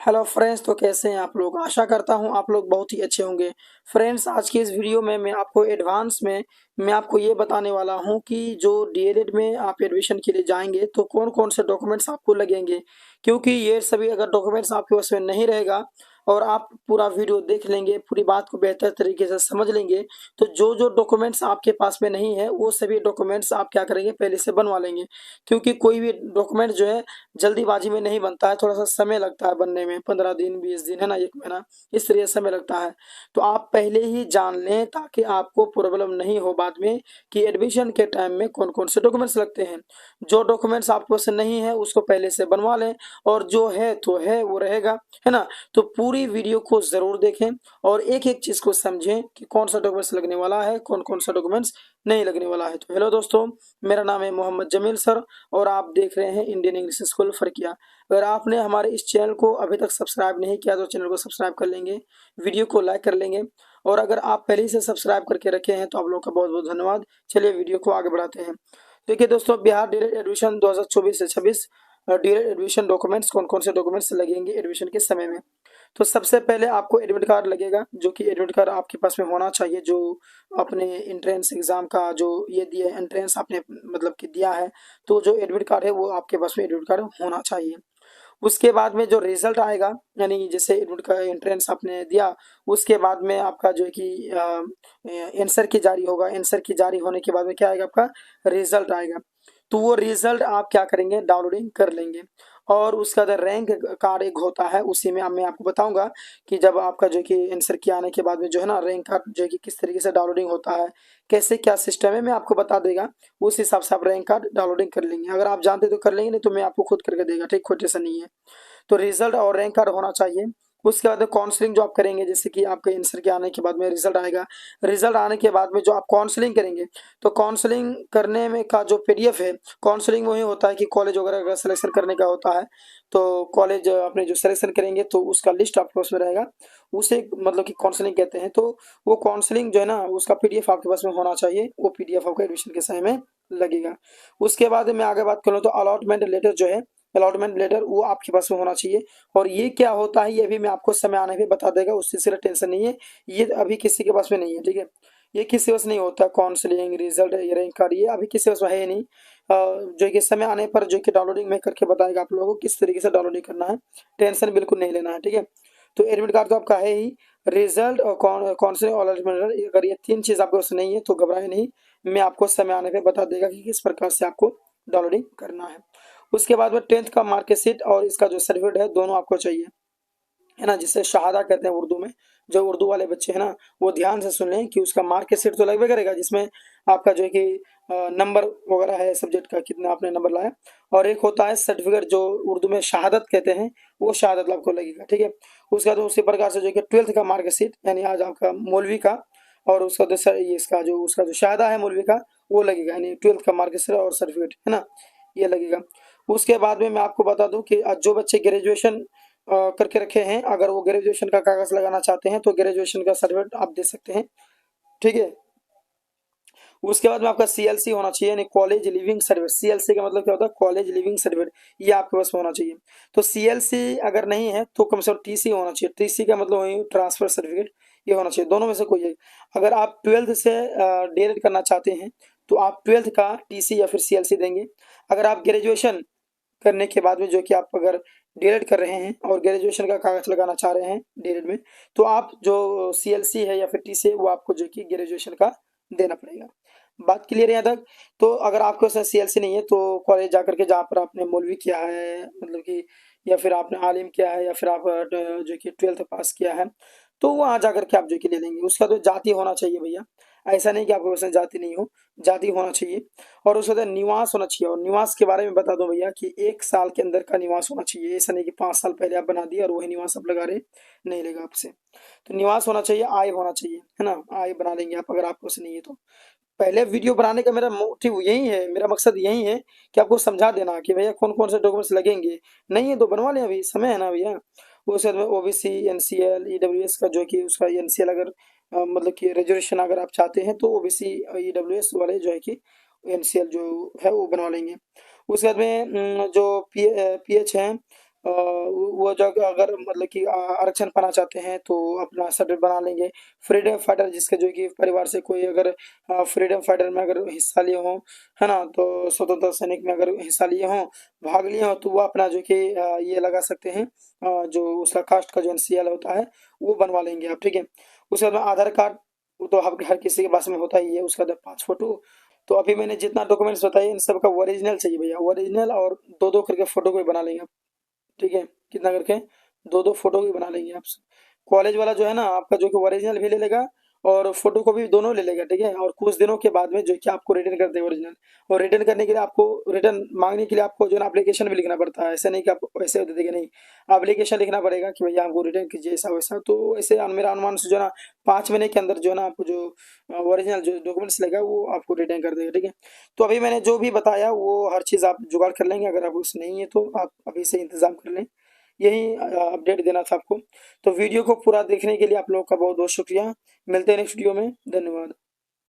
Hello friends, तो कैसे हैं आप लोग। आशा करता हूं आप लोग बहुत ही अच्छे होंगे। फ्रेंड्स, आज की इस वीडियो में मैं आपको एडवांस में मैं आपको ये बताने वाला हूं कि जो डीएलएड में आप एडमिशन के लिए जाएंगे तो कौन कौन से डॉक्यूमेंट्स आपको लगेंगे। क्योंकि ये सभी अगर डॉक्यूमेंट्स आपके पास में नहीं रहेगा और आप पूरा वीडियो देख लेंगे, पूरी बात को बेहतर तरीके से समझ लेंगे, तो जो जो डॉक्यूमेंट्स आपके पास में नहीं है वो सभी डॉक्यूमेंट्स आप क्या करेंगे, पहले से बनवा लेंगे। क्योंकि कोई भी डॉक्यूमेंट जो है जल्दीबाजी में नहीं बनता है, थोड़ा सा समय लगता है बनने में, 15 दिन 20 दिन है ना, 1 महीना, इस तरह समय लगता है। तो आप पहले ही जान लें ताकि आपको प्रॉब्लम नहीं हो बाद में कि एडमिशन के टाइम में कौन कौन से डॉक्यूमेंट्स लगते हैं। जो डॉक्यूमेंट्स आपके पास नहीं है उसको पहले से बनवा लें, और जो है तो है वो रहेगा, है ना। तो पूरी वीडियो को जरूर देखें और एक एक चीज को समझें कि कौन सा डॉक्यूमेंट्स लगने वाला है, कौन कौन सा डॉक्यूमेंट्स नहीं लगने वाला है। तो हेलो दोस्तों, मेरा नाम है मोहम्मद जमील सर और आप देख रहे हैं इंडियन इंग्लिश स्कूल फरकिया। अगर आपने हमारे इस चैनल को अभी तक सब्सक्राइब नहीं किया तो चैनल को सब्सक्राइब कर लेंगे, वीडियो को लाइक कर लेंगे, और अगर आप पहले से सब्सक्राइब करके रखे हैं तो आप लोगों का बहुत बहुत धन्यवाद। चलिए वीडियो को आगे बढ़ाते हैं। देखिए दोस्तों, बिहार डीएलएड एडमिशन 2024 से 26 डीएलएड एडमिशन डॉक्यूमेंट्स, कौन कौन से डॉक्यूमेंट्स लगेंगे एडमिशन के समय में। तो सबसे पहले आपको एडमिट कार्ड लगेगा, जो कि एडमिट कार्ड आपके पास में होना चाहिए, जो अपने एंट्रेंस एग्जाम का जो ये दिया एंट्रेंस आपने मतलब कि दिया है, तो जो एडमिट कार्ड है वो आपके पास में एडमिट कार्ड होना चाहिए। उसके बाद में जो रिजल्ट आएगा, यानी जैसे एडमिट का एंट्रेंस आपने दिया, उसके बाद में आपका जो है कि आंसर की जारी होगा। आंसर की जारी होने के बाद में क्या आएगा, आपका रिजल्ट आएगा। तो वो रिजल्ट आप क्या करेंगे, डाउनलोडिंग कर लेंगे। और उसका जो रैंक कार्ड एक होता है, उसी में मैं आपको बताऊंगा कि जब आपका जो कि आंसर की आने के बाद में जो है ना, रैंक कार्ड जो है कि किस तरीके से डाउनलोडिंग होता है, कैसे क्या सिस्टम है, मैं आपको बता देगा। उस हिसाब से आप रैंक कार्ड डाउनलोडिंग कर लेंगे। अगर आप जानते तो कर लेंगे, नहीं तो मैं आपको खुद करके देगा, ठीक, कोई टेंशन नहीं है। तो रिजल्ट और रैंक कार्ड होना चाहिए। उसके बाद काउंसलिंग जो आप करेंगे, जैसे कि आपके आंसर के आने के बाद में रिजल्ट आएगा, रिजल्ट आने के बाद में जो आप काउंसलिंग करेंगे, तो काउंसलिंग करने में का जो पीडीएफ है, काउंसलिंग वही होता है कि कॉलेज वगैरह का सिलेक्शन करने का होता है। तो कॉलेज अपने जो सिलेक्शन करेंगे तो उसका लिस्ट आपके पास में रहेगा, उसे मतलब कि काउंसलिंग कहते हैं। तो वो काउंसलिंग जो है ना, उसका पीडीएफ आपके पास में होना चाहिए, वो पीडीएफ आपको एडमिशन के समय में लगेगा। उसके बाद मैं आगे बात करूँ तो अलॉटमेंट लेटर जो है, अलॉटमेंट लेटर वो आपके पास में होना चाहिए। और ये क्या होता है ये भी मैं आपको समय आने पे बता देगा, उससे सिर्फ टेंशन नहीं है। ये अभी किसी के पास में नहीं है, ठीक है। ये किसी के पास नहीं होता, काउंसलिंग रिजल्ट ये रैंक कार्ड ये अभी किसी के पास है ही नहीं। जो कि समय आने पर जो कि डाउनलोडिंग में करके बताएगा आप लोगों को किस तरीके से डाउनलोडिंग करना है। टेंशन बिल्कुल नहीं लेना है, ठीक है। तो एडमिट कार्ड तो आपका है ही, रिजल्ट और काउंसलिंग और अलॉटमेंट लेटर, अगर ये तीन चीज़ आपके पास नहीं है तो घबराए नहीं, मैं आपको समय आने पे बता देगा कि किस प्रकार से आपको डाउनलोडिंग करना है। उसके बाद में 10th का मार्कशीट और इसका जो सर्टिफिकेट है, दोनों आपको चाहिए, है ना, जिसे शहादा कहते हैं उर्दू में। जो उर्दू वाले बच्चे हैं ना, वो ध्यान से सुन लें कि उसका मार्कशीट तो लगभग करेगा, जिसमें आपका जो है कि नंबर वगैरह है, सब्जेक्ट का कितना आपने नंबर लाया। और एक होता है सर्टिफिकेट, जो उर्दू में शहादत कहते हैं, वो शहादत आपको लगेगा, ठीक है। उसका तो उसी प्रकार से जो है कि 12th का मार्कशीट, यानी आज आपका मौलवी का, और उसका दूसरा ये इसका जो उसका जो शहादा है मौलवी का, वो लगेगा, यानी 12th का मार्कशीट और सर्टिफिकेट, है ना, ये लगेगा। उसके बाद में मैं आपको बता दूं कि जो बच्चे ग्रेजुएशन करके रखे हैं, अगर वो ग्रेजुएशन का कागज लगाना चाहते हैं तो ग्रेजुएशन का सर्टिफिकेट आप दे सकते हैं, ठीक है। उसके बाद में आपका सीएलसी होना चाहिए, यानी कॉलेज लिविंग सर्टिफिकेट। सीएलसी का मतलब क्या होता है, कॉलेज लिविंग सर्टिफिकेट, ये आपके पास होना चाहिए। तो सीएलसी अगर नहीं है तो कम से कम टीसी होना चाहिए। टीसी का मतलब वही ट्रांसफर सर्टिफिकेट, ये होना चाहिए। दोनों में से कोई एक। अगर आप 12th से डीएलएड करना चाहते हैं तो आप 12th का टीसी या फिर सीएलसी देंगे। अगर आप ग्रेजुएशन करने के बाद में जो कि आप अगर डीएलएड कर रहे हैं और ग्रेजुएशन का कागज लगाना चाह रहे हैं डीएलएड में, तो आप जो सीएलसी है या फिर टीसी है, वो आपको जो कि ग्रेजुएशन का देना पड़ेगा। बात क्लियर है यहाँ तक। तो अगर आपके पास सीएलसी नहीं है तो कॉलेज जा करके, जहाँ पर आपने मौलवी किया है मतलब कि, या फिर आपने आलिम किया है, या फिर आप जो कि 12th पास किया है, तो वहाँ जा करके आप जो कि ले लेंगे। उसका तो जाति होना चाहिए भैया, ऐसा नहीं कि आपके पास में जाति नहीं हो, जाति होना चाहिए। और उसके बाद निवास होना चाहिए। और निवास के बारे में बता दूं भैया कि 1 साल के अंदर का निवास होना चाहिए। ऐसा नहीं कि 5 साल पहले आप बना दिए और वही निवास आप लगा रहे, नहीं लेगा आपसे। तो निवास होना चाहिए, आय होना चाहिए, है ना, आय बना लेंगे आप अगर आपको से नहीं है तो। पहले वीडियो बनाने का मेरा मोटिव यही है, मेरा मकसद यही है कि आपको समझा देना कि भैया कौन कौन से डॉक्यूमेंट्स लगेंगे। नहीं है तो बनवा लें, अभी समय है ना भैया। उसके बाद में ओबीसी एनसीएल ईडब्ल्यूएस का जो कि उसका एनसीएल अगर मतलब कि रिजर्वेशन अगर आप चाहते हैं तो ओबीसी ईडब्ल्यूएस वाले जो है कि एनसीएल जो है वो बनवा लेंगे। उसके बाद में जो पीएच है, वो जगह अगर मतलब कि आरक्षण पाना चाहते हैं तो अपना सर्टिफिकेट बना लेंगे। फ्रीडम फाइटर जिसके जो कि परिवार से कोई अगर फ्रीडम फाइटर में अगर हिस्सा लिए हों, है ना, तो स्वतंत्रता सैनिक में अगर हिस्सा लिए हों, भाग लिए हों, तो वो अपना जो कि ये लगा सकते हैं, जो उसका कास्ट का जो एनसीएल होता है वो बनवा लेंगे आप, ठीक है। उसके बाद में आधार कार्ड, वो तो हर किसी के पास में होता ही है। उसके बाद 5 फोटो। तो अभी मैंने जितना डॉक्यूमेंट्स बताए इन सब का ओरिजिनल चाहिए भैया, ओरिजिनल, और दो दो करके फोटो कोई बना लेंगे आप, ठीक है। कितना करके, दो दो फोटो भी बना लेंगे आपसे। कॉलेज वाला जो है ना आपका, जो कि ओरिजिनल भी ले लेगा और फोटो कॉपी दोनों ले लेगा, ठीक है। और कुछ दिनों के बाद में जो कि आपको रिटर्न कर देगा ओरिजिनल। और रिटर्न करने के लिए आपको, रिटर्न मांगने के लिए आपको जो है ना एप्लीकेशन भी लिखना पड़ता है। ऐसा नहीं कि आपको ऐसे दे देगा, नहीं, एप्लीकेशन लिखना पड़ेगा कि भैया हमको रिटर्न कीजिए ऐसा वैसा। तो ऐसे मेरा अनुमान से जो है ना 5 महीने के अंदर जो है ना आपको जो ओरिजिनल जो डॉक्यूमेंट्स लगेगा वो आपको रिटर्न कर देगा, ठीक है। तो अभी मैंने जो भी बताया वो हर चीज़ आप जुगाड़ कर लेंगे। अगर आप उस नहीं है तो आप अभी से इंतज़ाम कर लें। यही अपडेट देना था आपको। तो वीडियो को पूरा देखने के लिए आप लोगों का बहुत बहुत शुक्रिया। मिलते हैं नेक्स्ट वीडियो में। धन्यवाद।